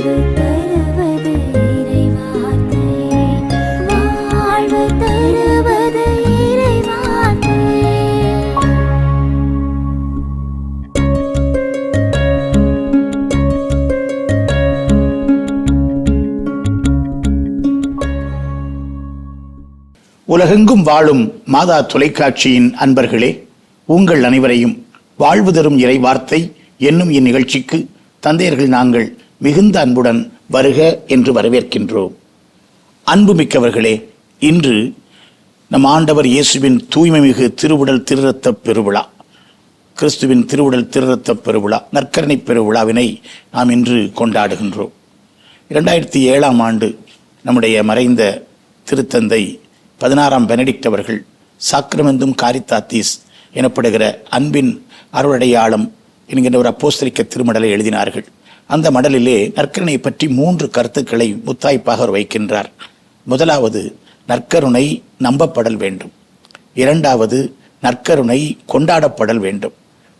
உலகெங்கும் வாழும் மாதா தொலைக்காட்சியின் அன்பர்களே, உங்கள் அனைவரையும் வாழ்வு தரும் இறை வார்த்தை என்னும் இந்நிகழ்ச்சிக்கு தந்தையர்கள் நாங்கள் மிகுந்த அன்புடன் வருக என்று வரவேற்கின்றோம். அன்புமிக்கவர்களே, இன்று நம் ஆண்டவர் இயேசுவின் தூய்மை மிகு திருவுடல் திருரத்த பெருவிழா, கிறிஸ்துவின் திருவுடல் திருரத்த பெருவிழா, நற்கருணை பெருவிழாவினை நாம் இன்று கொண்டாடுகின்றோம். 2007ஆம் ஆண்டு நம்முடைய மறைந்த திருத்தந்தை 16ஆம் பெனடிக்ட் அவர்கள் சாக்ரமெந்தும் காரித்தாத்தீஸ் எனப்படுகிற அன்பின் அருளடையாளம் என்கின்ற ஒரு அப்போஸ்தலிக்க திருமடலை எழுதினார்கள். அந்த மடலிலே நற்கருணை பற்றி 3 கருத்துக்களை முத்தாய்ப்பாக அவர் வைக்கின்றார். முதலாவது, நற்கருணை நம்பப்படல் வேண்டும். 2வது, நற்கருணை கொண்டாடப்படல் வேண்டும்.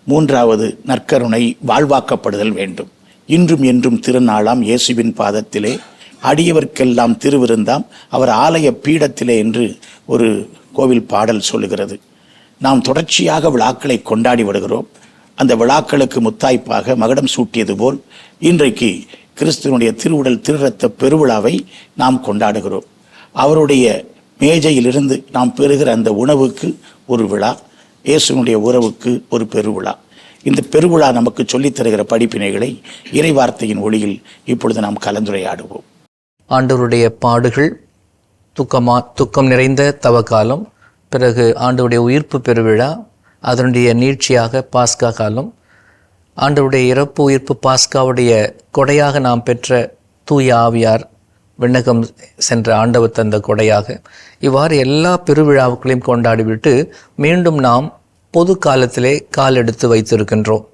3வது, நற்கருணை வாழ்வாக்கப்படுதல் வேண்டும். இன்றும் என்றும் திருநாளாம் இயேசுவின் பாதத்திலே அடியவர்க்கெல்லாம் திருவிருந்தாம் அவர் ஆலய பீடத்திலே என்று ஒரு கோவில் பாடல் சொல்லுகிறது. நாம் தொடர்ச்சியாக விழாக்களை கொண்டாடி வருகிறோம். அந்த விழாக்களுக்கு முத்தாய்ப்பாக மகுடம் சூட்டியது போல் இன்றைக்கு கிறிஸ்துவனுடைய திருவுடல் திருரத்த பெருவிழாவை நாம் கொண்டாடுகிறோம். அவருடைய மேஜையிலிருந்து நாம் பெறுகிற அந்த உணவுக்கு ஒரு விழா, இயேசுனுடைய உறவுக்கு ஒரு பெருவிழா. இந்த பெருவிழா நமக்கு சொல்லித் தருகிற படிப்பினைகளை இறைவார்த்தையின் ஒளியில் இப்பொழுது நாம் கலந்துரையாடுவோம். ஆண்டவருடைய பாடுகள், துக்கம் நிறைந்த தவக்காலம், பிறகு ஆண்டவருடைய உயிர்ப்பு பெருவிழா, அதனுடைய நீட்சியாக பாஸ்கா காலம், ஆண்டவருடைய இறப்பு உயிர்ப்பு பாஸ்காவுடைய கொடையாக நாம் பெற்ற தூய ஆவியார் விண்ணகம் சென்ற ஆண்டவர் தந்த கொடையாக, இவ்வாறு எல்லா பெருவிழாக்களையும் கொண்டாடிவிட்டு மீண்டும் நாம் பொது காலத்திலே கால் எடுத்து வைத்திருக்கின்றோம்.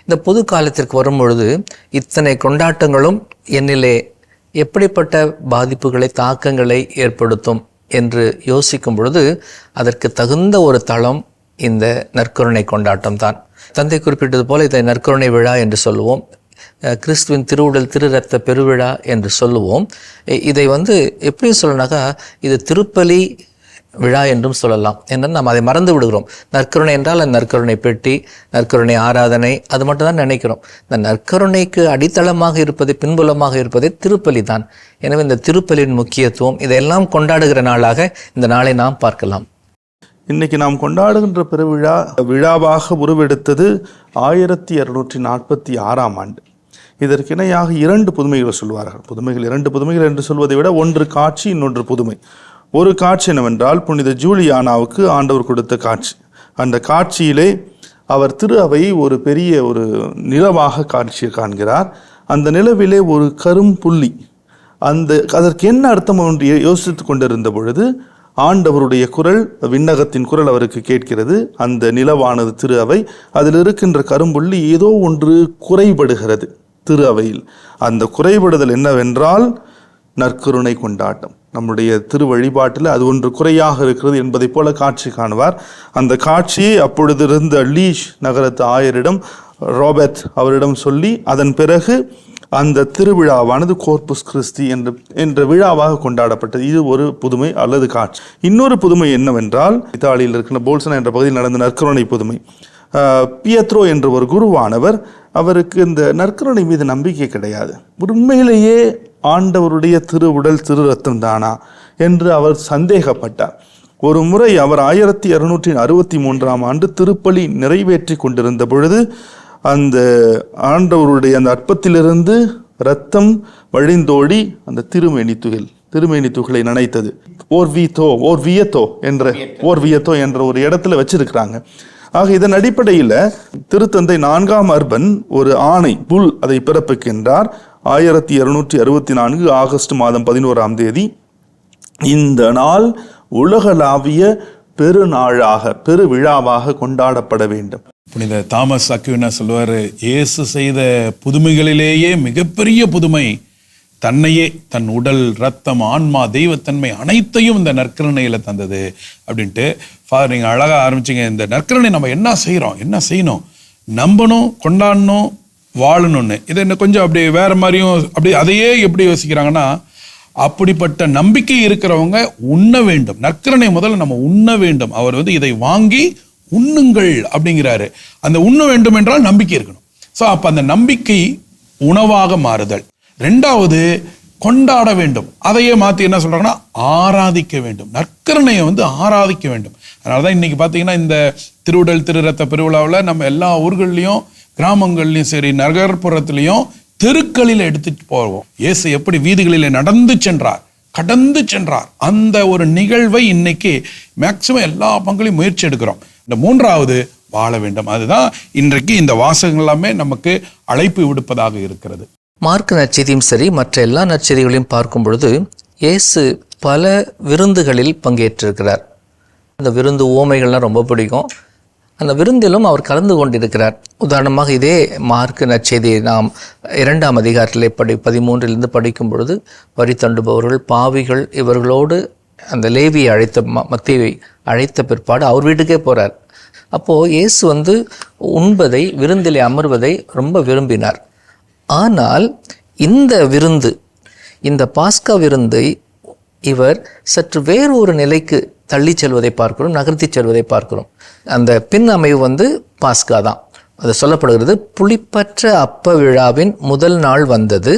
இந்த பொது காலத்திற்கு வரும் பொழுது இத்தனை கொண்டாட்டங்களும் என்னிலே எப்படிப்பட்ட பாதிப்புகளை, தாக்கங்களை ஏற்படுத்தும் என்று யோசிக்கும் பொழுது அதற்கு தகுந்த ஒரு தளம் இந்த நற்கருணை கொண்டாட்டம் தான். தந்தை குறிப்பிட்டது போல இதை நற்கருணை விழா என்று சொல்லுவோம், கிறிஸ்துவின் திருவுடல் திருரத்த பெருவிழா என்று சொல்லுவோம். இதை எப்படி சொல்லனாக்கா, இது திருப்பலி விழா என்றும் சொல்லலாம். என்றால் நாம் அதை மறந்து விடுகிறோம். நற்கருணை என்றால் அந்த நற்கருணை பெட்டி, நற்கருணை ஆராதனை, அது மட்டும் தான் நினைக்கிறோம். இந்த நற்கருணைக்கு அடித்தளமாக இருப்பது, பின்புலமாக இருப்பதே திருப்பலி தான். எனவே இந்த திருப்பலியின் முக்கியத்துவம், இதையெல்லாம் கொண்டாடுகிற நாளாக இந்த நாளை நாம் பார்க்கலாம். இன்னைக்கு நாம் கொண்டாடுகின்ற பெருவிழா விழாவாக உருவெடுத்தது 1246ஆம் ஆண்டு. இதற்கு இணையாக 2 புதுமைகள் சொல்வார்கள். புதுமைகள் 2 புதுமைகள் என்று சொல்வதை விட ஒன்று காட்சி, இன்னொன்று புதுமை. ஒரு காட்சி என்னவென்றால், புனித ஜூலியானாவுக்கு ஆண்டவர் கொடுத்த காட்சி. அந்த காட்சியிலே அவர் திரு அவையை ஒரு பெரிய ஒரு நிலவாக காட்சியை காண்கிறார். அந்த நிலவிலே ஒரு கரும் புள்ளி, அதற்கு என்ன அர்த்தம் என்று யோசித்து கொண்டிருந்த பொழுது ஆண்டவருடைய குரல், விண்ணகத்தின் குரல் அவருக்கு கேட்கிறது. அந்த நிலவானது திரு அவை, அதில் இருக்கின்ற கரும்புள்ளி ஏதோ ஒன்று குறைபடுகிறது திரு அவையில். அந்த குறைபடுதல் என்னவென்றால் நற்கருணை கொண்டாட்டம். நம்முடைய திரு வழிபாட்டில் அது ஒன்று குறையாக இருக்கிறது என்பதை போல காட்சி காணுவார். அந்த காட்சியை அப்பொழுது இருந்த லீஷ் நகரத்து ஆயரிடம், ராபர்ட் அவரிடம் சொல்லி, அதன் பிறகு அந்த திருவிழாவானது கோர்பஸ் கிறிஸ்டி என்ற விழாவாக கொண்டாடப்பட்டது. இது ஒரு புதுமை அல்லது காட்சி. இன்னொரு புதுமை என்னவென்றால், இத்தாலியில் இருக்கிற போல்சனா என்ற பகுதியில் நடந்த நற்கருணை புதுமை. பியத்ரோ என்ற ஒரு குருவானவர், அவருக்கு இந்த நற்கருணை மீது நம்பிக்கை கிடையாது. உண்மையிலேயே ஆண்டவருடைய திருவுடல் திரு ரத்தம் தானா என்று அவர் சந்தேகப்பட்டார். ஒரு முறை அவர் 1263ஆம் ஆண்டு திருப்பலி நிறைவேற்றி கொண்டிருந்த பொழுது அந்த ஆண்டவருடைய அந்த அற்பத்திலிருந்து இரத்தம் வழிந்தோடி அந்த திருமேனி துகளை நனைத்தது. ஓர்வியத்தோ என்ற ஒரு இடத்துல வச்சிருக்கிறாங்க. ஆக இதன் அடிப்படையில் திருத்தந்தை 4ஆம் அர்பன் ஒரு ஆணை புல் அதை பிறப்பிக்கின்றார். 1264 ஆகஸ்ட் மாதம் 11ஆம் தேதி இந்த நாள் உலகளாவிய பெருநாளாக, பெருவிழாவாக கொண்டாடப்பட வேண்டும். புனித தாமஸ் அக்வினாஸ் சொல்லுவார், இயேசு செய்த புதுமைகளிலேயே மிகப்பெரிய புதுமை தன்னையே, தன் உடல், ரத்தம், ஆன்மா, தெய்வத்தன்மை அனைத்தையும் இந்த நற்கருணையில தந்தது அப்படின்ட்டு. ஃபாதர், நீங்கள் அழகாக ஆரம்பிச்சிங்க. இந்த நற்கருணை நம்ம என்ன செய்யணும், நம்பணும், கொண்டாடணும், வாழணும்னு. இதை இன்னும் கொஞ்சம் அப்படி வேற மாதிரியும் அப்படி அதையே எப்படி யோசிக்கிறாங்கன்னா, அப்படிப்பட்ட நம்பிக்கை இருக்கிறவங்க உண்ண வேண்டும். நற்கருணை முதல்ல நம்ம உண்ண வேண்டும். அவர் இதை வாங்கி உண்ணுங்கள் அப்படிங்கிறாரு. அந்த உண்ண வேண்டும் என்றால் நம்பிக்கை இருக்கணும். ஸோ அப்போ அந்த நம்பிக்கை உணவாக மாறுதல். ரெண்டாவது, கொண்டாட வேண்டும். அதையே மாற்றி என்ன சொல்றாங்கன்னா, ஆராதிக்க வேண்டும். நற்கருணையை ஆராதிக்க வேண்டும். அதனாலதான் இன்னைக்கு பார்த்தீங்கன்னா இந்த திருவுடல் திருரத்த பெருவிழாவில் நம்ம எல்லா ஊர்கள்லையும் கிராமங்கள்லையும் சரி நகர்ப்புறத்திலையும் தெருக்களில் எடுத்துட்டு போவோம். இயேசு எப்படி வீதிகளிலே நடந்து சென்றார், கடந்து சென்றார், அந்த ஒரு நிகழ்வை இன்னைக்கு மேக்சிமம் எல்லா பங்குலையும் முயற்சி எடுக்கிறோம். இந்த மூன்றாவது, வாழ வேண்டும். அதுதான் இன்றைக்கு இந்த வாசகங்கள் எல்லாமே நமக்கு அழைப்பு விடுப்பதாக இருக்கிறது. மார்க் நற்செய்தியும் சரி மற்ற எல்லா நற்செய்திகளையும் பார்க்கும் பொழுது இயேசு பல விருந்துகளில் பங்கேற்றிருக்கிறார். அந்த விருந்து ஓமைகள்லாம் ரொம்ப பிடிக்கும். அந்த விருந்திலும் அவர் கலந்து கொண்டிருக்கிறார். உதாரணமாக இதே மார்க் நற்செய்தியை நாம் 2ஆம் அதிகாரத்திலே 13 படிக்கும் பொழுது, வரி தண்டுபவர்கள், பாவிகள், இவர்களோடு அந்த லேவியை அழைத்த மத்தேயுவை அழைத்த பிற்பாடு அவர் வீட்டுக்கே போகிறார். அப்போது இயேசு உண்பதை, விருந்திலே அமர்வதை ரொம்ப விரும்பினார். ஆனால் இந்த விருந்து, இந்த பாஸ்கா விருந்தை இவர் சற்று வேறு ஒரு நிலைக்கு தள்ளி செல்வதை பார்க்கிறோம், நகர்த்தி செல்வதை பார்க்கிறோம். அந்த பின் அமைவு பாஸ்கா தான். அது சொல்லப்படுகிறது, புளிப்பற்ற அப்ப விழாவின் முதல் நாள் வந்தது,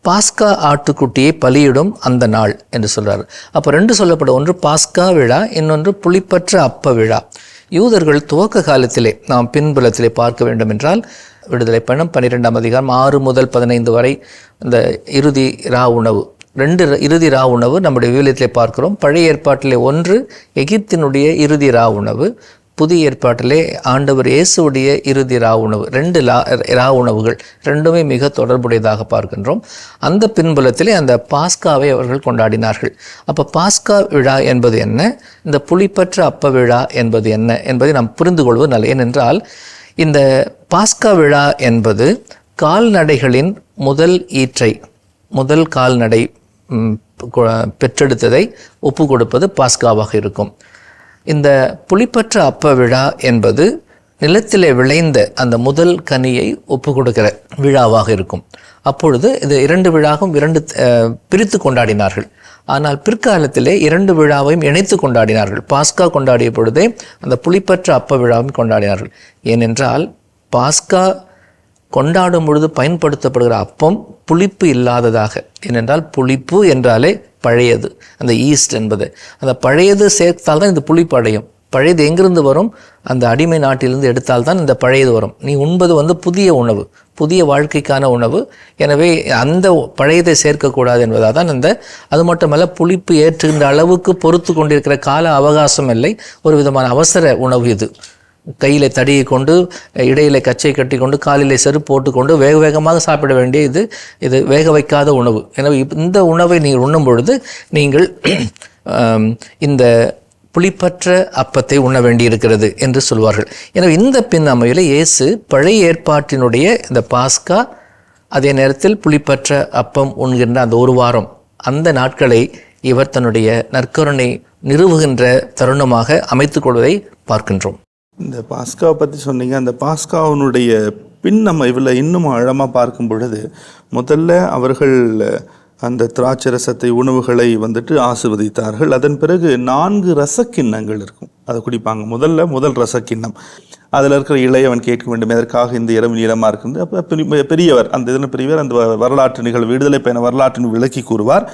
பாஸ்கா ஆட்டுக்குட்டியை பலியிடும் அந்த நாள் என்று சொல்றாரு. அப்போ ரெண்டு சொல்லப்படும், ஒன்று பாஸ்கா விழா, இன்னொன்று புளிப்பற்ற அப்ப விழா. யூதர்கள் துவக்க காலத்திலே நாம் பின்புலத்திலே பார்க்க வேண்டும் என்றால், விடுதலை பயணம் 12ஆம் அதிகாரம் 6 முதல் 15 வரை இந்த இறுதி ரா உணவு, 2 இறுதி ரா உணவு நம்முடைய விவிலியத்திலே பார்க்கிறோம். பழைய ஏற்பாட்டிலே 1 எகிப்தினுடைய இறுதி ரா உணவு, புதிய ஏற்பாட்டிலே ஆண்டவர் இயேசுடைய இறுதி ரா உணவு. 2 ரா உணவுகள், ரெண்டுமே மிக தொடர்புடையதாக பார்க்கின்றோம். அந்த பின்புலத்திலே அந்த பாஸ்காவை அவர்கள் கொண்டாடினார்கள். அப்போ பாஸ்கா விழா என்பது என்ன, இந்த புளிப்பற்ற அப்ப விழா என்பது என்ன என்பதை நாம் புரிந்து கொள்வது நல்ல. ஏனென்றால் இந்த பாஸ்கா விழா என்பது கால்நடைகளின் முதல் ஈற்றை, முதல் கால்நடை பெற்றெடுத்ததை ஒப்பு கொடுப்பது பாஸ்காவாக இருக்கும். இந்த புளிப்பற்ற அப்ப விழா என்பது நிலத்திலே விளைந்த அந்த முதல் கனியை ஒப்பு கொடுக்கிற விழாவாக இருக்கும். அப்பொழுது இது 2 விழாவும் பிரித்து கொண்டாடினார்கள். ஆனால் பிற்காலத்திலே 2 விழாவையும் இணைத்து கொண்டாடினார்கள். பாஸ்கா கொண்டாடிய பொழுதே அந்த புளிப்பற்ற அப்ப விழாவும் கொண்டாடினார்கள். ஏனென்றால் பாஸ்கா கொண்டாடும் பொழுது பயன்படுத்தப்படுகிற அப்பம் புளிப்பு இல்லாததாக. ஏனென்றால் புளிப்பு என்றாலே பழையது, அந்த ஈஸ்ட் என்பது, அந்த பழையது சேர்த்தால்தான் இந்த புளிப்பு அடையும். பழையது எங்கிருந்து வரும், அந்த அடிமை நாட்டிலிருந்து எடுத்தால்தான் இந்த பழையது வரும். நீ உண்பது புதிய உணவு, புதிய வாழ்க்கைக்கான உணவு. எனவே அந்த பழையதை சேர்க்கக்கூடாது என்பதாக தான் அது மட்டுமல்ல, புளிப்பு ஏற்றுகின்ற அளவுக்கு பொறுத்து கொண்டிருக்கிற கால அவகாசம் இல்லை. ஒரு விதமான அவசர உணவு இது. கையில் தடியை கொண்டு, இடையில கச்சை கட்டி கொண்டு, காலிலே செருப்பு போட்டுக்கொண்டு வேக வேகமாக சாப்பிட வேண்டிய இது வேக வைக்காத உணவு. எனவே இந்த உணவை நீங்கள் உண்ணும் பொழுது நீங்கள் இந்த புளிப்பற்ற அப்பத்தை உண்ண வேண்டியிருக்கிறது என்று சொல்வார்கள். எனவே இந்த பின் அமைவில் இயேசு பழைய ஏற்பாட்டினுடைய இந்த பாஸ்கா, அதே நேரத்தில் புளிப்பற்ற அப்பம் உண்கின்ற அந்த ஒரு வாரம், அந்த நாட்களை இவர் தன்னுடைய நற்கருணை நிறுவுகின்ற தருணமாக அமைத்துக் கொள்வதை பார்க்கின்றோம். இந்த பாஸ்காவை பற்றி சொன்னீங்க. அந்த பாஸ்காவினுடைய பின் அமைவில் இன்னும் ஆழமாக பார்க்கும் பொழுது, முதல்ல அவர்கள் அந்த திராட்சை ரசத்தை, உணவுகளை ஆசீர்வதித்தார்கள். அதன் பிறகு 4 ரசக்கிண்ணங்கள் இருக்கும், அதை குடிப்பாங்க. முதல் ரசக்கிண்ணம், அதில் இருக்கிற இளையவன் கேட்க வேண்டும், எதற்காக இந்த இரவு நீளமாக இருக்குது. அப்போ பெரியவர், அந்த இதில் பெரியவர் அந்த வரலாற்று நிகழ்வு, விடுதலை பயண வரலாற்றின் விளக்கி கூறுவார்.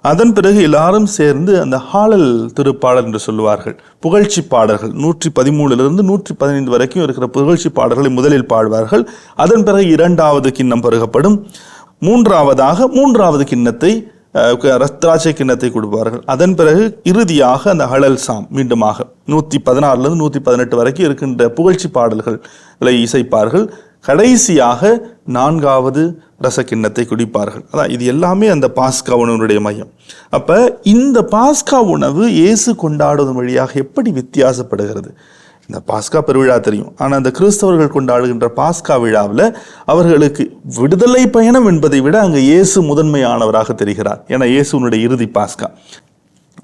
அதன் பிறகு எல்லாரும் சேர்ந்து அந்த ஹாலல் திருப்பாடல் என்று சொல்லுவார்கள், புகழ்ச்சி பாடல்கள் 113 115 வரைக்கும் இருக்கிற புகழ்ச்சி பாடல்களை முதலில் பாடுவார்கள். அதன் பிறகு 2வது கிண்ணம் பருகப்படும். மூன்றாவது கிண்ணத்தை, திராட்சை கிண்ணத்தை கொடுப்பார்கள். அதன் பிறகு இறுதியாக அந்த ஹலல் சாம் மீண்டுமாக 116 118 வரைக்கும் இருக்கின்ற புகழ்ச்சி பாடல்களை இசைப்பார்கள். கடைசியாக 4வது ரசக்கிண்ணத்தை குடிப்பார்கள். அதான் இது எல்லாமே அந்த பாஸ்கா உணவுடைய மையம். அப்போ இந்த பாஸ்கா உணவு இயேசு கொண்டாடுவதன் வழியாக எப்படி வித்தியாசப்படுகிறது? இந்த பாஸ்கா பெருவிழா தெரியும், ஆனால் அந்த கிறிஸ்தவர்கள் கொண்டாடுகின்ற பாஸ்கா விழாவில் அவர்களுக்கு விடுதலை பயணம் என்பதை விட அங்கே இயேசு முதன்மையானவராக தெரிகிறார். ஏன்னா இயேசுனுடைய இறுதி பாஸ்கா,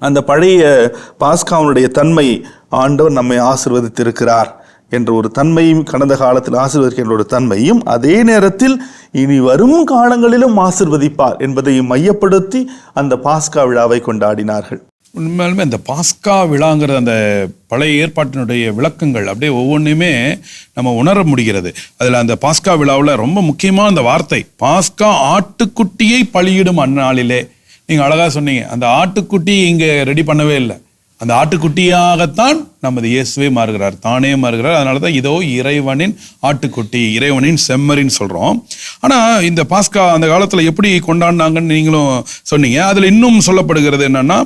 அந்த பழைய பாஸ்காவுடைய தன்மை, ஆண்டவர் நம்மை ஆசீர்வதித்திருக்கிறார் என்ற ஒரு தன்மையும், கடந்த காலத்தில் ஆசீர்வதிக்கின்ற ஒரு தன்மையும், அதே நேரத்தில் இனி வரும் காலங்களிலும் ஆசீர்வதிப்பார் என்பதையும் மையப்படுத்தி அந்த பாஸ்கா விழாவை கொண்டாடினார்கள். உண்மையாலுமே அந்த பாஸ்கா விழாங்கிற அந்த பழைய ஏற்பாட்டினுடைய விளக்கங்கள் அப்படியே ஒவ்வொன்றுமே நம்ம உணர முடிகிறது. அதில் அந்த பாஸ்கா விழாவில் ரொம்ப முக்கியமான அந்த வார்த்தை, பாஸ்கா ஆட்டுக்குட்டியை பலியிடும் அந்நாளிலே. நீங்கள் அழகாக சொன்னீங்க, அந்த ஆட்டுக்குட்டி இங்கே ரெடி பண்ணவே இல்லை, அந்த ஆட்டுக்குட்டியாகத்தான் நமது இயேசுவே மாறுகிறார், தானே மாறுகிறார். அதனால தான் இதோ இறைவனின் ஆட்டுக்குட்டி, இறைவனின் செம்மறின்னு சொல்கிறோம். ஆனால் இந்த பாஸ்கா அந்த காலத்தில் எப்படி கொண்டாடினாங்கன்னு நீங்களும் சொன்னீங்க. அதில் இன்னும் சொல்லப்படுகிறது என்னன்னா,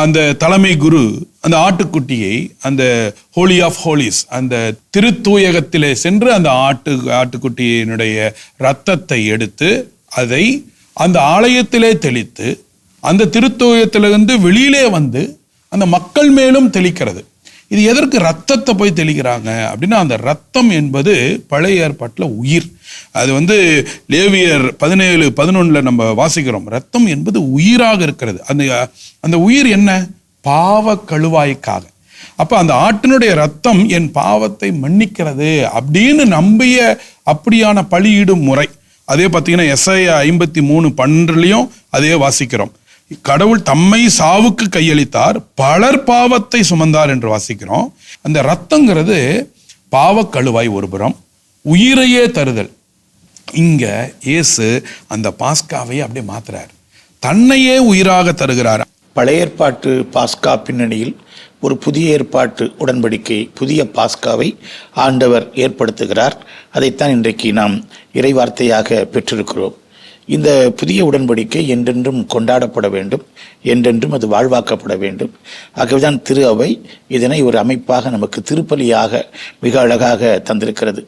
அந்த தலைமை குரு அந்த ஆட்டுக்குட்டியை அந்த ஹோலி ஆஃப் ஹோலிஸ், அந்த திருத்தூயகத்திலே சென்று அந்த ஆட்டுக்குட்டியினுடைய இரத்தத்தை எடுத்து அதை அந்த ஆலயத்திலே தெளித்து அந்த திருத்தூயத்திலிருந்து வெளியிலே வந்து அந்த மக்கள் மேலும் தெளிக்கிறது. இது எதற்கு ரத்தத்தை போய் தெளிக்கிறாங்க அப்படின்னா, அந்த ரத்தம் என்பது பழைய ஏற்பாட்டில் உயிர். அது லேவியர் 17:11 நம்ம வாசிக்கிறோம், ரத்தம் என்பது உயிராக இருக்கிறது. அந்த உயிர் என்ன? பாவ கழுவாய்க்காக. அப்ப அந்த ஆட்டினுடைய ரத்தம் என் பாவத்தை மன்னிக்கிறது அப்படின்னு நம்பிய அப்படியான பலியிடும் முறை. அதே பார்த்தீங்கன்னா எஸ்ஐயா 53:12 அதே வாசிக்கிறோம். கடவுள் தம்மை சாவுக்கு கையளித்தார், பலர் பாவத்தை சுமந்தார் என்று வாசிக்கிறோம். அந்த ரத்தங்கிறது பாவ கழுவாய் ஒரு புறம், உயிரையே தருதல். இங்க இயேசு அந்த பாஸ்காவை அப்படியே மாத்துறார், தன்னையே உயிராக தருகிறார். பழைய ஏற்பாட்டு பாஸ்கா பின்னணியில் ஒரு புதிய ஏற்பாட்டு உடன்படிக்கை, புதிய பாஸ்காவை ஆண்டவர் ஏற்படுத்துகிறார். அதைத்தான் இன்றைக்கு நாம் இறைவார்த்தையாக பெற்றிருக்கிறோம். இந்த புதிய உடன்படிக்கை என்றென்றும் கொண்டாடப்பட வேண்டும், என்றென்றும் அது வாழ்வாக்கப்பட வேண்டும். ஆகவேதான் திரு அவை இதனை ஒரு அமைப்பாக நமக்கு திருப்பலியாக மிக அழகாக தந்திருக்கிறது.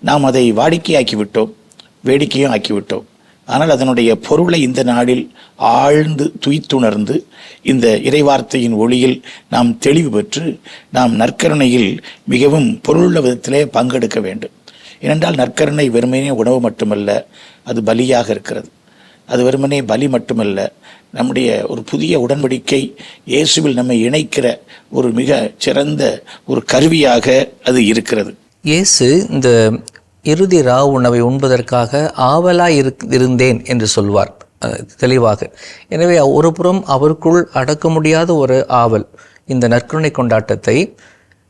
நாம் அதை வாடிக்கையாக்கிவிட்டோம், வேடிக்கையும் ஆக்கிவிட்டோம். ஆனால் அதனுடைய பொருளை இந்த நாளில் ஆழ்ந்து துய்த்துணர்ந்து இந்த இறைவார்த்தையின் ஒளியில் நாம் தெளிவு பெற்று நாம் நற்கருணையில் மிகவும் பொருளுள்ள விதத்திலே பங்கெடுக்க வேண்டும். ஏனென்றால் நற்கருணை வெறுமனே உணவு மட்டுமல்ல, அது பலியாக இருக்கிறது. அது வெறுமனே பலி மட்டுமல்ல, நம்முடைய ஒரு புதிய உடன்படிக்கை இயேசுவில் நம்மை இணைக்கிற ஒரு மிக சிறந்த ஒரு கருவியாக அது இருக்கிறது. இயேசு இந்த இறுதி ராவு உணவை உண்பதற்காக ஆவலாய் இருந்தேன் என்று சொல்வார் தெளிவாக. எனவே ஒரு புறம் அவருக்குள் அடக்க முடியாத ஒரு ஆவல், இந்த நற்கருணை கொண்டாட்டத்தை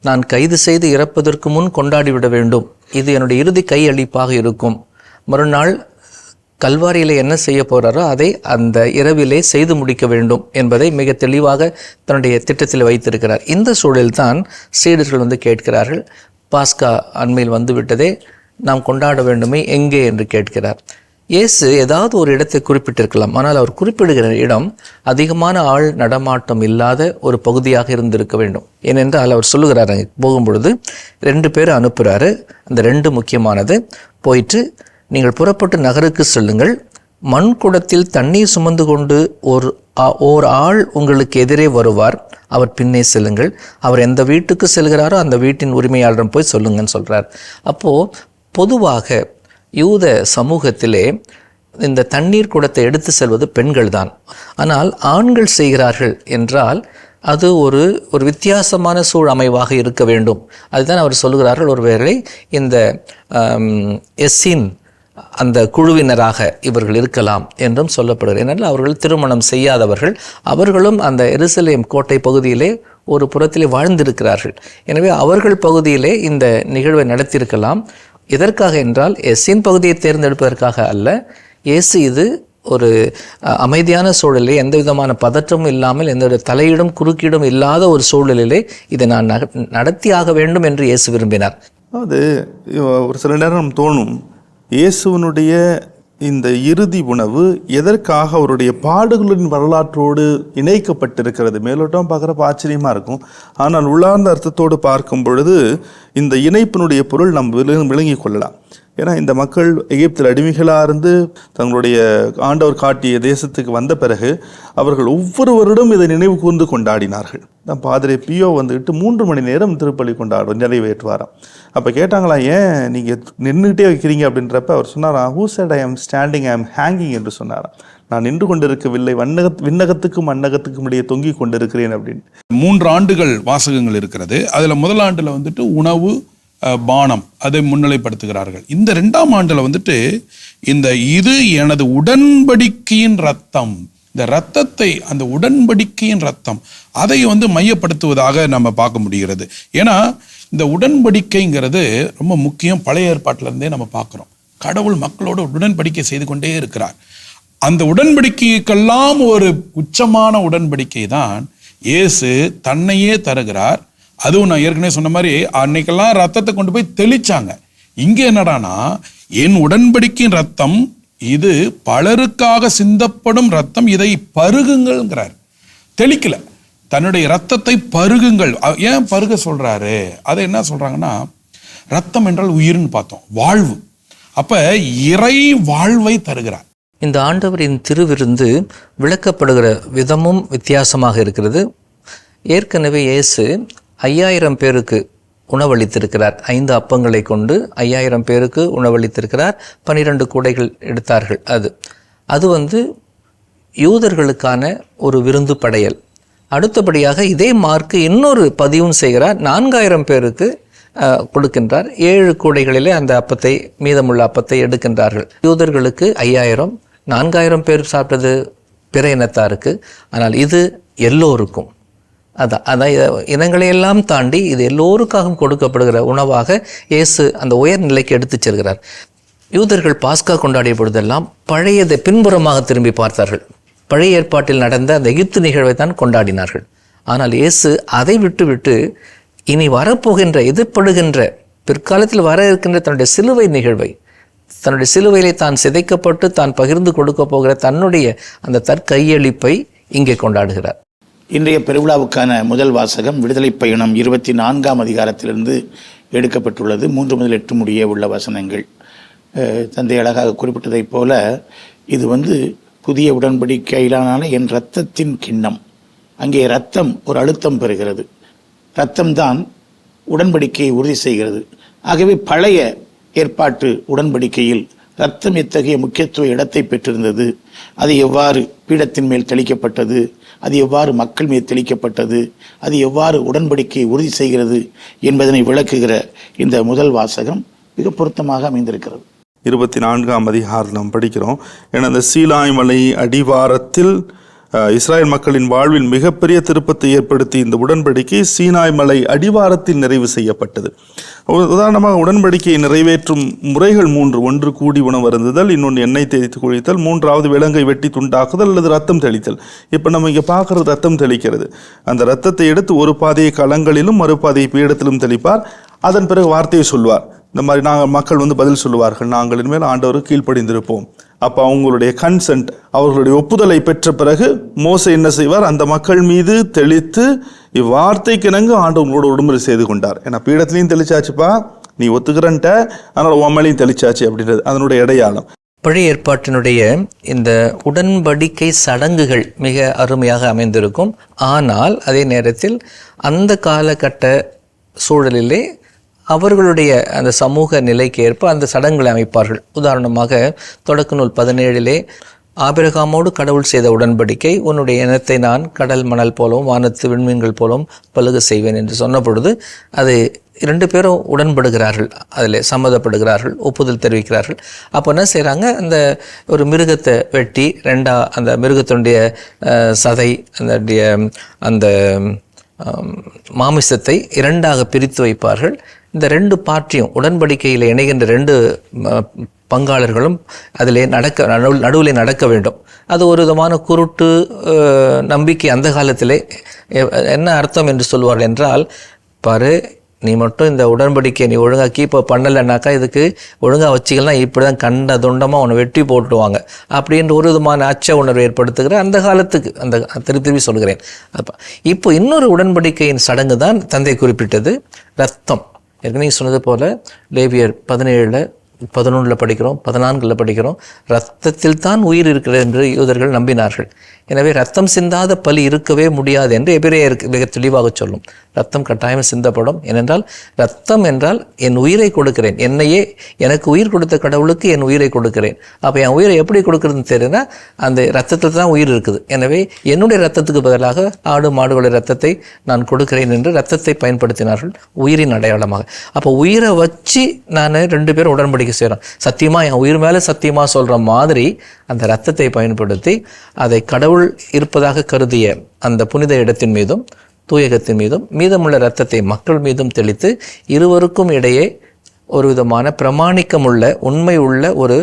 நான் கைது செய்து இறப்பதற்கு முன் கொண்டாடிவிட வேண்டும், இது என்னுடைய இறுதி கையளிப்பாக இருக்கும், மறுநாள் கல்வாரியிலே என்ன செய்ய போகிறாரோ அதை அந்த இரவிலே செய்து முடிக்க வேண்டும் என்பதை மிக தெளிவாக தன்னுடைய திட்டத்தில் வைத்திருக்கிறார். இந்த சூழலில்தான் சீடர்கள் கேட்கிறார்கள், பாஸ்கா அண்மையில் வந்துவிட்டதே, நாம் கொண்டாட வேண்டுமே, எங்கே என்று கேட்கிறார். இயேசு ஏதாவது ஒரு இடத்தை குறிப்பிட்டிருக்கலாம், ஆனால் அவர் குறிப்பிடுகிற இடம் அதிகமான ஆள் நடமாட்டம் இல்லாத ஒரு பகுதியாக இருந்திருக்க வேண்டும். ஏனென்றால் அவர் சொல்லுகிறார், போகும்பொழுது 2 பேர் அனுப்புகிறாரு. அந்த 2 முக்கியமானது, போயிட்டு நீங்கள் புறப்பட்டு நகருக்கு செல்லுங்கள், மண் குடத்தில் தண்ணீர் சுமந்து கொண்டு ஓர் ஆள் உங்களுக்கு எதிரே வருவார், அவர் பின்னே செல்லுங்கள், அவர் எந்த வீட்டுக்கு செல்கிறாரோ அந்த வீட்டின் உரிமையாளரிடம் போய் சொல்லுங்கன்னு சொல்கிறார். அப்போது பொதுவாக யூத சமூகத்திலே இந்த தண்ணீர் குடத்தை எடுத்து செல்வது பெண்கள் தான். ஆனால் ஆண்கள் செய்கிறார்கள் என்றால் அது ஒரு வித்தியாசமான சூழமைவாக இருக்க வேண்டும். அதுதான் அவர் சொல்லுகிறார்கள், ஒருவேளை இந்த எஸ்ஸின் அந்த குழுவினராக இவர்கள் இருக்கலாம் என்றும் சொல்லப்படுகிறது. ஏனென்றால் அவர்கள் திருமணம் செய்யாதவர்கள், அவர்களும் அந்த எருசலேம் கோட்டை பகுதியிலே ஒரு புறத்திலே வாழ்ந்திருக்கிறார்கள். எனவே அவர்கள் பகுதியிலே இந்த நிகழ்வை நடத்தியிருக்கலாம். எதற்காக என்றால் எஸ்ஸின் பகுதியை தேர்ந்தெடுப்பதற்காக அல்ல. இயேசு இது ஒரு அமைதியான சூழலிலே, எந்த விதமான பதற்றமும் இல்லாமல், எந்த தலையீடும் குறுக்கீடும் இல்லாத ஒரு சூழலிலே இதை நான் நடத்தியாக வேண்டும் என்று இயேசு விரும்பினார். அது ஒரு சில நேரம் தோணும், இயேசுவனுடைய இந்த இறுதி உணவு எதற்காக அவருடைய பாடுகளின் வரலாற்றோடு இணைக்கப்பட்டிருக்கிறது. மேலோட்டம் பார்க்குறப்ப ஆச்சரியமாக இருக்கும், ஆனால் உள்ளார்ந்த அர்த்தத்தோடு பார்க்கும் பொழுது இந்த இணைப்பினுடைய பொருள் நாம் விளங்கி கொள்ளலாம். ஏன்னா இந்த மக்கள் எகிப்தில் அடிமைகளாக இருந்து தங்களுடைய ஆண்டவர் காட்டிய தேசத்துக்கு வந்த பிறகு அவர்கள் ஒவ்வொரு வருடம் இதை நினைவு கூர்ந்து கொண்டாடினார்கள். தான் பாதிரி பியோ 3 மணி நேரம் திருப்பலி நிறைவேற்றுவாராம். அப்போ கேட்டாங்களா, ஏன் நீங்கள் நின்றுக்கிட்டே வைக்கிறீங்க அப்படின்றப்ப அவர் சொன்னாராம், ஹூ செட் ஐ ஆம் ஸ்டாண்டிங், ஐ ஆம் ஹேங்கிங் என்று சொன்னாராம். நான் நின்று கொண்டிருக்கவில்லை, விண்ணகத்துக்கும் மண்ணகத்துக்கும் இடையே தொங்கி கொண்டிருக்கிறேன் அப்படின்னு. 3 ஆண்டுகள் வாசகங்கள் இருக்கிறது. அதில் முதல் ஆண்டில் உணவு, பானம் அதை முன்னிலைப்படுத்துகிறார்கள். இந்த 2ஆம் ஆண்டுல வந்துட்டு இது எனது உடன்படிக்கையின் ரத்தம், இந்த ரத்தத்தை, அந்த உடன்படிக்கையின் ரத்தம் அதை மையப்படுத்துவதாக நம்ம பார்க்க முடிகிறது. ஏன்னா இந்த உடன்படிக்கைங்கிறது ரொம்ப முக்கியம். பழைய ஏற்பாட்டில இருந்தே நம்ம பார்க்கிறோம். கடவுள் மக்களோடு உடன்படிக்கை செய்து கொண்டே இருக்கிறார். அந்த உடன்படிக்கைக்கெல்லாம் ஒரு உச்சமான உடன்படிக்கை தான் இயேசு தன்னையே தருகிறார். அதுவும் நான் ஏற்கனவே சொன்ன மாதிரி அன்னைக்கெல்லாம் ரத்தத்தை கொண்டு போய் தெளிச்சாங்க. இங்க என்னடானா, என் உடன்படிக்கையின் ரத்தம் இது பலருக்காக சிந்தப்படும் ரத்தம், இதை பருகுங்கள்ங்கிறார். தெளிக்கல, தன்னுடைய ரத்தத்தை பருகுங்கள். ஏன் பருக சொல்றாரு? அதை என்ன சொல்றாங்கன்னா, ரத்தம் என்றால் உயிர்னு பார்த்தோம், வாழ்வு. அப்ப இறை வாழ்வை தருகிறார். இந்த ஆண்டவரின் திருவிருந்து விளக்கப்படுகிற விதமும் வித்தியாசமாக இருக்கிறது. ஏற்கனவே இயேசு 5000 பேருக்கு உணவளித்திருக்கிறார். 5 அப்பங்களை கொண்டு 5000 பேருக்கு உணவளித்திருக்கிறார். 12 கூடைகள் எடுத்தார்கள். அது யூதர்களுக்கான ஒரு விருந்து படையல். அடுத்தபடியாக இதே மார்க்கு இன்னொரு பதிவும் செய்கிறார். 4000 பேருக்கு கொடுக்கின்றார். 7 கூடைகளிலே அந்த அப்பத்தை, மீதமுள்ள அப்பத்தை எடுக்கின்றார்கள். யூதர்களுக்கு 5000, 4000 பேர் சாப்பிட்டது பிற இனத்தாருக்கு. ஆனால் இது எல்லோருக்கும், அதான் இனங்களையெல்லாம் தாண்டி இது எல்லோருக்காகவும் கொடுக்கப்படுகிற உணவாக இயேசு அந்த உயர் நிலைக்கு எடுத்துச் செல்கிறார். யூதர்கள் பாஸ்கா கொண்டாடிய பொழுதெல்லாம் பழையதை பின்புறமாக திரும்பி பார்த்தார்கள். பழைய ஏற்பாட்டில் நடந்த அந்த எகிப்து நிகழ்வை தான் கொண்டாடினார்கள். ஆனால் இயேசு அதை விட்டு இனி வரப்போகின்ற, எதிர்ப்படுகின்ற, பிற்காலத்தில் வர இருக்கின்ற தன்னுடைய சிலுவை நிகழ்வை, தன்னுடைய சிலுவையிலே தான் சிதைக்கப்பட்டு தான் பகிர்ந்து கொடுக்க போகிற தன்னுடைய அந்த தற்கையளிப்பை இங்கே கொண்டாடுகிறார். இன்றைய பெருவிழாவுக்கான முதல் வாசகம் விடுதலை பயணம் 24ஆம் அதிகாரத்திலிருந்து எடுக்கப்பட்டுள்ளது. 3 முதல் 8 முடிய உள்ள வசனங்கள். தந்தை அழகாக குறிப்பிட்டதைப் போல இது புதிய உடன்படிக்கையிலான என் இரத்தத்தின் கிண்ணம். அங்கே இரத்தம் ஒரு அழுத்தம் பெறுகிறது. இரத்தம்தான் உடன்படிக்கையை உறுதி செய்கிறது. ஆகவே பழைய ஏற்பாட்டு உடன்படிக்கையில் இரத்தம் எத்தகைய முக்கியத்துவ இடத்தை பெற்றிருந்தது, அது எவ்வாறு பீடத்தின் மேல் தெளிக்கப்பட்டது, அது எவ்வாறு மக்கள் மீது தெளிக்கப்பட்டது, அது எவ்வாறு உடன்படிக்கையை உறுதி செய்கிறது என்பதனை விளக்குகிற இந்த முதல் வாசகம் மிக பொருத்தமாக அமைந்திருக்கிறது. 24ஆம் அதிகாரம் நாம் படிக்கிறோம். ஏன்னா அந்த சீனாய் மலை அடிவாரத்தில் இஸ்ராயல் மக்களின் வாழ்வில் மிகப்பெரிய திருப்பத்தை ஏற்படுத்தி இந்த உடன்படிக்கை சீனாய் மலை அடிவாரத்தில் நிறைவு செய்யப்பட்டது. உதாரணமாக உடன்படிக்கையை நிறைவேற்றும் முறைகள் 3: ஒன்று கூடி உணவு அருந்துதல், இன்னொன்று எண்ணெய் தேய்த்து குளித்தல், 3வது விலங்கை வெட்டி துண்டாக்குதல் அல்லது ரத்தம் தெளித்தல். இப்போ நம்ம இங்கே பார்க்குறது ரத்தம் தெளிக்கிறது. அந்த ரத்தத்தை எடுத்து ஒரு பாதையை களங்களிலும் மறுபாதையை பீடத்திலும் தெளிப்பார். அதன் பிறகு வார்த்தையை சொல்வார். இந்த மாதிரி மக்கள் பதில் சொல்லுவார்கள், நாங்கள் இனிமேல் ஆண்டவருக்கு கீழ்ப்படிந்திருப்போம். அப்போ அவங்களுடைய கன்சென்ட், அவர்களுடைய ஒப்புதலை பெற்ற பிறகு மோசே என்ன செய்வார்? அந்த மக்கள் மீது தெளித்து இவ்வார்த்தைக்கு இணங்க ஆண்டவங்களோட உடம்பு செய்து கொண்டார். ஏன்னா பீடத்திலையும் தெளிச்சாச்சுப்பா, நீ ஒத்துக்கிறன்ட்ட, அதனால உண்மையிலையும் தெளிச்சாச்சு அப்படின்றது அதனுடைய அடையாளம். பழைய ஏற்பாட்டினுடைய இந்த உடன்படிக்கை சடங்குகள் மிக அருமையாக அமைந்திருக்கும். ஆனால் அதே நேரத்தில் அந்த காலகட்ட சூழலிலே அவர்களுடைய அந்த சமூக நிலைக்கு ஏற்ப அந்த சடங்குகளை அமைப்பார்கள். உதாரணமாக தொடக்க நூல் 17 ஆபிரகாமோடு கடவுள் செய்த உடன்படிக்கை, உன்னுடைய இனத்தை நான் கடல் மணல் போலவும் வானத்து விண்மீன்கள் போலவும் பலுக செய்வேன் என்று சொன்ன பொழுது அது 2 பேரும் உடன்படுகிறார்கள், அதில் சம்மதப்படுகிறார்கள், ஒப்புதல் தெரிவிக்கிறார்கள். அப்போ என்ன செய்கிறாங்க? அந்த ஒரு மிருகத்தை வெட்டி அந்த மிருகத்தினுடைய சதை, அந்த மாமிசத்தை 2ஆக பிரித்து வைப்பார்கள். இந்த 2 பார்ட்டியும் உடன்படிக்கையில் இணைகின்ற 2 பங்காளர்களும் அதிலே நடுவில் நடக்க வேண்டும். அது ஒரு விதமான குருட்டு நம்பிக்கை. அந்த காலத்திலே என்ன அர்த்தம் என்று சொல்வார்கள் என்றால், பாரு, நீ மட்டும் இந்த உடன்படிக்கை நீ ஒழுங்காக கீப்பை பண்ணலைன்னாக்கா, இதுக்கு ஒழுங்காக வச்சிக்கலாம், இப்படி தான் கண்ட துண்டமாக உன்னை வெட்டி போட்டுடுவாங்க அப்படின்ற ஒரு விதமான அச்ச உணர்வு ஏற்படுத்துகிற அந்த காலத்துக்கு திருப்பி சொல்கிறேன். இப்போ இன்னொரு உடன்படிக்கையின் சடங்கு தான் தந்தை குறிப்பிட்டது, ரத்தம். ஏற்கனவே சொன்னது போல லேவியர் 17 11 படிக்கிறோம், 14 படிக்கிறோம், இரத்தத்தில் தான் உயிர் இருக்கிறது என்று யூதர்கள் நம்பினார்கள். எனவே ரத்தம் சிந்தாத பலி இருக்கவே முடியாது என்று எபிரேயருக்கு மிக தெளிவாக சொல்லும். ரத்தம் கட்டாயம் சிந்தப்படும். ஏனென்றால் ரத்தம் என்றால் என் உயிரை கொடுக்கிறேன், என்னையே எனக்கு உயிர் கொடுத்த கடவுளுக்கு என் உயிரை கொடுக்கிறேன். அப்போ என் உயிரை எப்படி கொடுக்குறதுன்னு தெரியுன்னா அந்த ரத்தத்தில் தான் உயிர் இருக்குது. எனவே என்னுடைய ரத்தத்துக்கு பதிலாக ஆடு மாடுகளுடைய ரத்தத்தை நான் கொடுக்கிறேன் என்று ரத்தத்தை பயன்படுத்தினார்கள் உயிரின் அடையாளமாக. அப்போ உயிரை வச்சு நான் 2 பேரும் உடன்படிக்கை செய்கிறோம். சத்தியமாக என் உயிர் மேலே சத்தியமாக சொல்கிற மாதிரி அந்த ரத்தத்தை பயன்படுத்தி அதை கடவுள் இருப்பதாக கருதிய அந்த புனித இடத்தின் மீதும் தூயகத்தின் மீதும் மீதமுள்ள இரத்தத்தை மக்கள் மீதும் தெளித்து இருவருக்கும் இடையே ஒரு விதமான பிரமாணிக்கமுள்ள உண்மை உள்ள ஒரு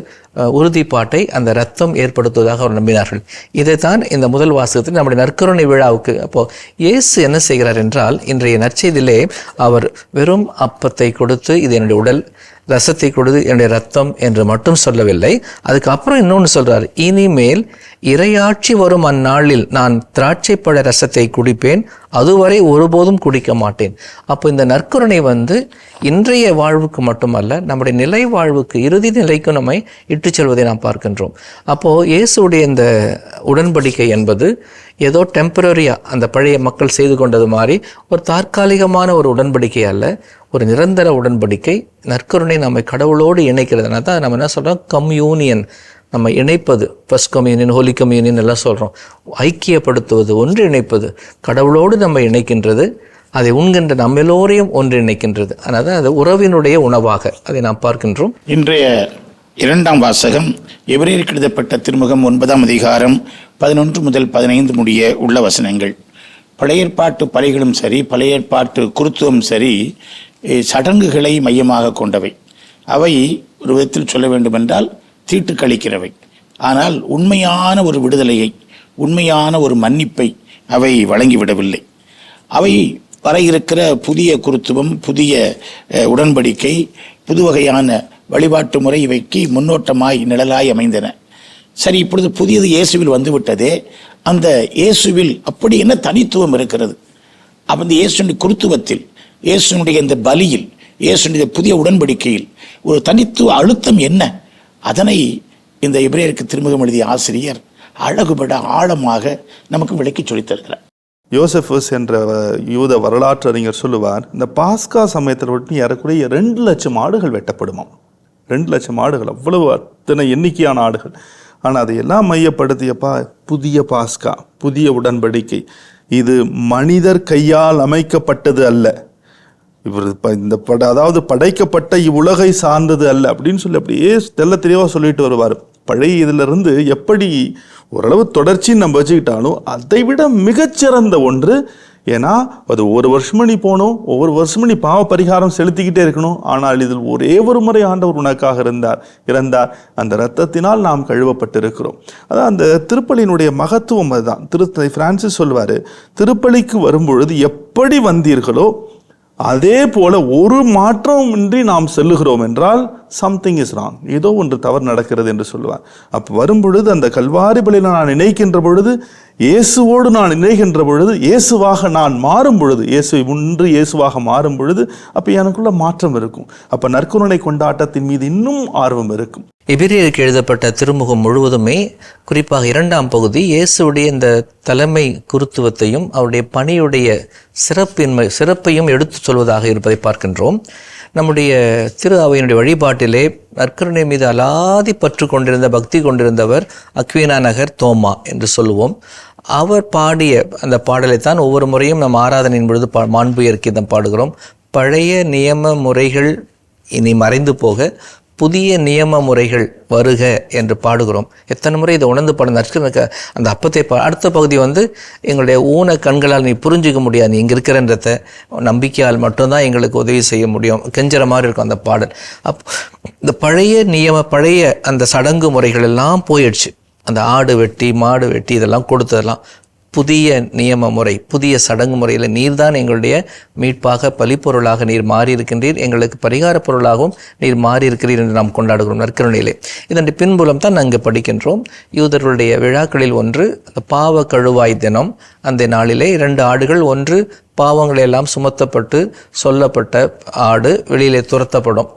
உறுதிப்பாட்டை அந்த இரத்தம் ஏற்படுத்துவதாக அவர் நம்பினார்கள். இதைத்தான் இந்த முதல் வாசகத்தில் நம்முடைய நற்கருணை விழாவுக்கு அப்போ இயேசு என்ன செய்கிறார் என்றால், இன்றைய நற்செய்தியிலே அவர் வெறும் அப்பத்தை கொடுத்து இது என்னுடைய உடல், ரசத்தை கொடுத்து என்னுடைய ரத்தம் என்று மட்டும் சொல்லவில்லை. அதுக்கப்புறம் இன்னொன்று சொல்றார், இனிமேல் இறையாட்சி வரும் அந்நாளில் நான் திராட்சைப்பழ ரசத்தை குடிப்பேன், அதுவரை ஒருபோதும் குடிக்க மாட்டேன். அப்போ இந்த நற்கருணை இன்றைய வாழ்வுக்கு மட்டுமல்ல, நம்முடைய நிலை வாழ்வுக்கு, இறுதி நிலைக்கும் நம்மை இட்டு செல்வதை நாம் பார்க்கின்றோம். அப்போது இயேசுடைய இந்த உடன்படிக்கை என்பது ஏதோ டெம்பரரியாக அந்த பழைய மக்கள் செய்து கொண்டது மாதிரி ஒரு தற்காலிகமான ஒரு உடன்படிக்கை அல்ல, ஒரு நிரந்தர உடன்படிக்கை. நற்கருணை நம்மை கடவுளோடு இணைக்கிறதுனா தான் நம்ம என்ன சொல்கிறோம், கம்யூனியன், நம்ம இணைப்பது. ஃபர்ஸ்ட் கம்யூனியன், ஹோலி கம்யூனியன் எல்லாம் சொல்கிறோம். ஐக்கியப்படுத்துவது, ஒன்றிணைப்பது, கடவுளோடு நம்ம இணைக்கின்றது, அதை உண்கின்ற நம்ம எல்லோரையும் ஒன்றிணைக்கின்றது. அதனால் அது உறவினுடைய உணவாக அதை நாம் பார்க்கின்றோம். இன்றைய 2ஆம் வாசகம் எபிரேயருக்கு எழுதப்பட்ட திருமுகம் 9ஆம் அதிகாரம் 11 முதல் 15 முடிய உள்ள வசனங்கள். பழைய ஏற்பாட்டு பலிகளும் சரி, பழைய ஏற்பாட்டு குருத்துவம் சரி, சடங்குகளை மையமாக கொண்டவை. அவை ஒரு விதத்தில் சொல்ல வேண்டுமென்றால் தீட்டு கழிக்கிறவை. ஆனால் உண்மையான ஒரு விடுதலையை, உண்மையான ஒரு மன்னிப்பை அவை வழங்கிவிடவில்லை. அவை வர இருக்கிற புதிய குருத்துவம், புதிய உடன்படிக்கை, புது வகையான வழிபாட்டு முறை இவைக்கு முன்னோட்டமாய் நிழலாய் அமைந்தன. சரி, இப்பொழுது புதியது இயேசுவில் வந்துவிட்டதே, அந்த இயேசுவில் அப்படி என்ன தனித்துவம் இருக்கிறது? அந்த இயேசுடைய குருத்துவத்தில், இயேசுனுடைய இந்த பலியில், இயேசுடைய புதிய உடன்படிக்கையில் ஒரு தனித்துவ அழுத்தம் என்ன? அதனை இந்த எபிரேயருக்கு திருமுகம் எழுதிய ஆசிரியர் அழகுபட ஆழமாக நமக்கு விளக்கி சொல்லித் தருகிறார். யோசெஃபஸ் என்ற யூத வரலாற்று அறிஞர் சொல்லுவார், இந்த பாஸ்கா சமயத்தில் மட்டும் ஏறக்குறைய 2 லட்சம் ஆடுகள் வெட்டப்படுமாம். 2 லட்சம் ஆடுகள், அவ்வளவு அத்தனை எண்ணிக்கையான ஆடுகள். ஆனால் அதையெல்லாம் மையப்படுத்தியப்பா புதிய பாஸ்கா, புதிய உடன்படிக்கை, இது மனிதர் கையால் அமைக்கப்பட்டது அல்ல, இவர் இந்த அதாவது படைக்கப்பட்ட இவ்வுலகை சார்ந்தது அல்ல அப்படின்னு சொல்லி அப்படியே தெல்ல தெளிவாக சொல்லிட்டு வருவார். பழைய இதிலிருந்து எப்படி ஓரளவு தொடர்ச்சின்னு நம்ம வச்சுக்கிட்டாலும் அதை விட மிகச்சிறந்த ஒன்று. ஏன்னா அது ஒவ்வொரு வருஷமும் நீ போகணும், ஒவ்வொரு வருஷமும் நீ பாவ பரிகாரம் செலுத்திக்கிட்டே இருக்கணும். ஆனால் இதில் ஒரே ஒரு முறை ஆண்டவர் உனக்காக இறந்தார், அந்த இரத்தத்தினால் நாம் கழுவப்பட்டிருக்கிறோம். அதான் அந்த திருப்பலியினுடைய மகத்துவம். அதுதான் பிரான்சிஸ் சொல்வார், திருப்பலிக்கு வரும்பொழுது எப்படி வந்தீர்களோ அதே போல ஒரு மாற்றம் இன்றி நாம் செல்லுகிறோம் என்றால் சம்திங் இஸ் ராங், ஏதோ ஒன்று தவறு நடக்கிறது என்று சொல்லுவார். அப்போ வரும்பொழுது அந்த கல்வாரி பலியில் நான் இணைக்கின்ற பொழுது, இயேசுவோடு நான் இணைகின்ற பொழுது, இயேசுவாக நான் மாறும் பொழுது, இயேசுவை முன்று இயேசுவாக மாறும் பொழுது அப்போ எனக்குள்ள மாற்றம் இருக்கும். அப்போ நற்கருணை கொண்டாட்டத்தின் மீது இன்னும் ஆர்வம் இருக்கும். எபிரேயருக்கு எழுதப்பட்ட திருமுகம் முழுவதுமே, குறிப்பாக 2ஆம் பகுதி, இயேசுடைய இந்த தலைமை குருத்துவத்தையும் அவருடைய பணியுடைய சிறப்பையும் எடுத்து சொல்வதாக இருப்பதை பார்க்கின்றோம். நம்முடைய திரு அவையினுடைய வழிபாட்டிலே நற்கருணை மீது அலாதி பற்று கொண்டிருந்த, பக்தி கொண்டிருந்தவர் அக்வீனா நகர் தோமா என்று சொல்லுவோம். அவர் பாடிய அந்த பாடலைத்தான் ஒவ்வொரு முறையும் நம் ஆராதனையின் பொழுது மாண்புயர் கீதம் பாடுகிறோம். பழைய நியம முறைகள் இனி மறைந்து போக புதிய நியம முறைகள் வருக என்று பாடுகிறோம். எத்தனை முறை இதை உணர்ந்து பாட அந்த அப்பத்தை அடுத்த பகுதி எங்களுடைய ஊன கண்களால் நீ புரிஞ்சிக்க முடியாது, நீ இங்கே இருக்கிறன்றத நம்பிக்கையால் மட்டும்தான் எங்களுக்கு உதவி செய்ய முடியும், கெஞ்சுற மாதிரி இருக்கும் அந்த பாடல். இந்த பழைய அந்த சடங்கு முறைகள் எல்லாம் போயிடுச்சு. அந்த ஆடு வெட்டி மாடு வெட்டி இதெல்லாம் கொடுத்ததெல்லாம் புதிய நியம முறை, புதிய சடங்கு முறையில் நீர்தான் எங்களுடைய மீட்பாக, பலிப்பொருளாக நீர் மாறி இருக்கின்றீர், எங்களுக்கு பரிகார பொருளாகவும் நீர் மாறி இருக்கிறீர் என்று நாம் கொண்டாடுகிறோம் நற்கருணையிலே. இதன் பின்புலம் தான் நாங்கள் படிக்கின்றோம். யூதர்களுடைய விழாக்களில் ஒன்று பாவ கழுவாய் தினம். அந்த நாளிலே 2 ஆடுகள், ஒன்று பாவங்களெல்லாம் சுமத்தப்பட்டு சொல்லப்பட்ட ஆடு வெளியிலே துரத்தப்படும்.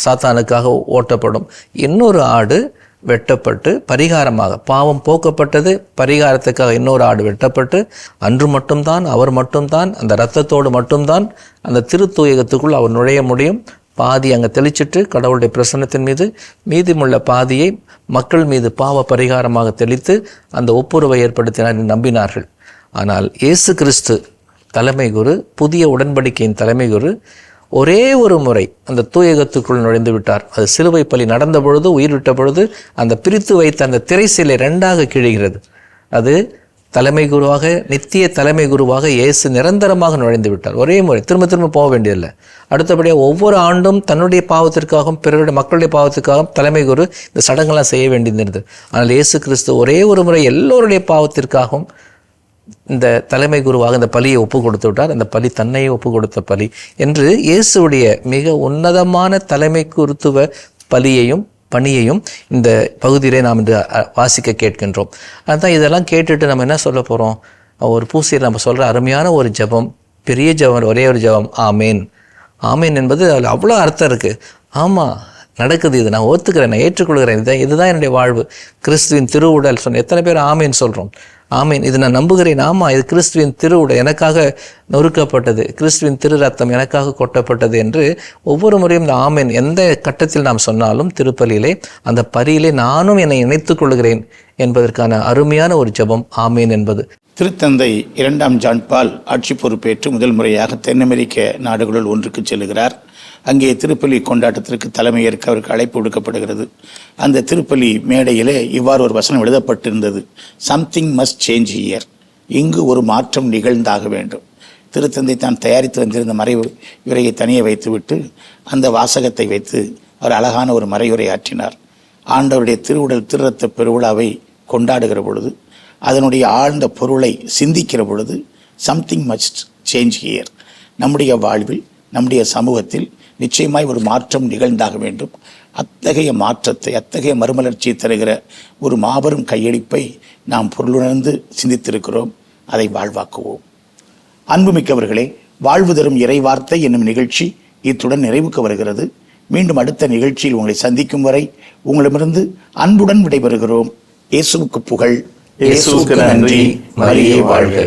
சாத்தானுக்காக ஓட்டப்படும். இன்னொரு ஆடு வெட்டப்பட்டு பரிகாரமாக, பாவம் போக்கப்பட்டது, பரிகாரத்துக்காக இன்னொரு ஆடு வெட்டப்பட்டு, அன்று மட்டும்தான் அவர் மட்டும்தான் அந்த இரத்தத்தோடு மட்டும்தான் அந்த திருத்தூயகத்துக்குள் அவர் நுழைய முடியும். பாதி அங்கே தெளிச்சிட்டு கடவுளுடைய பிரசன்னத்தின் மீது, மீதிமுள்ள பாதியை மக்கள் மீது பாவ பரிகாரமாக தெளித்து அந்த ஒப்புரவை ஏற்படுத்தினார் நம்பினார்கள். ஆனால் இயேசு கிறிஸ்து தலைமை குரு, புதிய உடன்படிக்கையின் தலைமை குரு, ஒரே ஒரு முறை அந்த தூயகத்துக்குள் நுழைந்து விட்டார். அது சிலுவை பலி நடந்த பொழுது, உயிர் விட்ட பொழுது அந்த பிரித்து வைத்த அந்த திரைசீலை 2ஆக கிழிகிறது. அது தலைமை குருவாக, நித்திய தலைமை குருவாக இயேசு நிரந்தரமாக நுழைந்து விட்டார். ஒரே முறை, திரும்ப திரும்ப போக வேண்டியதில்லை. அடுத்தபடியாக ஒவ்வொரு ஆண்டும் தன்னுடைய பாவத்திற்காகவும் பிறருடைய மக்களுடைய பாவத்திற்காகவும் தலைமை குரு இந்த சடங்கெல்லாம் செய்ய வேண்டியிருந்தது. ஆனால் இயேசு கிறிஸ்து ஒரே ஒரு முறை எல்லோருடைய பாவத்திற்காகவும் இந்த தலைமை குருவாக இந்த பலியை ஒப்பு கொடுத்து விட்டார். அந்த பலி தன்னையே ஒப்பு கொடுத்த பலி என்று இயேசுடைய மிக உன்னதமான தலைமை குருத்துவ பலியையும் பணியையும் இந்த பகுதியிலே நாம் இன்று வாசிக்க கேட்கின்றோம். அதுதான் இதெல்லாம் கேட்டுட்டு நம்ம என்ன சொல்ல போகிறோம்? ஒரு பூசையில் நம்ம சொல்கிற அருமையான ஒரு ஜெபம், பெரிய ஜெபம், ஒரே ஒரு ஜெபம், ஆமேன். ஆமேன் என்பது அதில் அவ்வளோ அர்த்தம் இருக்குது. ஆமாம், நடக்குது, இது நான் ஒத்துக்கிறேன், நான் ஏற்றுக்கொள்கிறேன், இதுதான் என்னுடைய வாழ்வு, கிறிஸ்துவின் திருவுடல் சொன்ன எத்தனை பேர் ஆமேன் சொல்கிறோம்? ஆமீன், இது நான் நம்புகிறேன். ஆமாம், இது கிறிஸ்துவின் திருவுடல் எனக்காக நொறுக்கப்பட்டது, கிறிஸ்துவின் திரு ரத்தம் எனக்காக கொட்டப்பட்டது என்று ஒவ்வொரு முறையும் இந்த ஆமீன் எந்த கட்டத்தில் நாம் சொன்னாலும் திருப்பலியிலே அந்த பலியிலே நானும் என்னை இணைத்துக் கொள்கிறேன் என்பதற்கான அருமையான ஒரு ஜெபம் ஆமீன் என்பது. திருத்தந்தை 2ஆம் ஜான் பால் ஆட்சி பொறுப்பேற்று முதல் முறையாக தென் அமெரிக்க நாடுகளுள் ஒன்றுக்கு செல்கிறார். அங்கே திருப்பலி கொண்டாட்டத்திற்கு தலைமையேற்க அவருக்கு அழைப்பு விடுக்கப்படுகிறது. அந்த திருப்பலி மேடையிலே இவ்வாறு ஒரு வசனம் எழுதப்பட்டிருந்தது: சம்திங் மஸ்ட் சேஞ்ச் ஹியர். இங்கு ஒரு மாற்றம் நிகழ்ந்தாக வேண்டும். திருத்தந்தை தான் தயாரித்து வந்திருந்த மறையுரையை தனியே வைத்துவிட்டு அந்த வாசகத்தை வைத்து அவர் அழகான ஒரு மறையுரை ஆற்றினார். ஆண்டவருடைய திருவுடல் திருரத்த பெருவிழாவை கொண்டாடுகிற பொழுது, அதனுடைய ஆழ்ந்த பொருளை சிந்திக்கிற பொழுது, சம்திங் மஸ்ட் சேஞ்ச் ஹியர். நம்முடைய வாழ்வில், நம்முடைய சமூகத்தில் நிச்சயமாய் ஒரு மாற்றம் நிகழ்ந்தாக வேண்டும். அத்தகைய மாற்றத்தை, அத்தகைய மறுமலர்ச்சியை தருகிற ஒரு மாபெரும் கையெழுப்பை நாம் பொருளுணர்ந்து சிந்தித்திருக்கிறோம். அதை வாழ்வாக்குவோம். அன்புமிக்கவர்களே, வாழ்வு தரும் இறைவார்த்தை என்னும் நிகழ்ச்சி இத்துடன் நிறைவுக்கு வருகிறது. மீண்டும் அடுத்த நிகழ்ச்சியில் உங்களை சந்திக்கும் வரை உங்களிடமிருந்து அன்புடன் விடைபெறுகிறோம். இயேசுவுக்கு புகழ், இயேசுவுக்கு நன்றி, மரியே வாழ்க.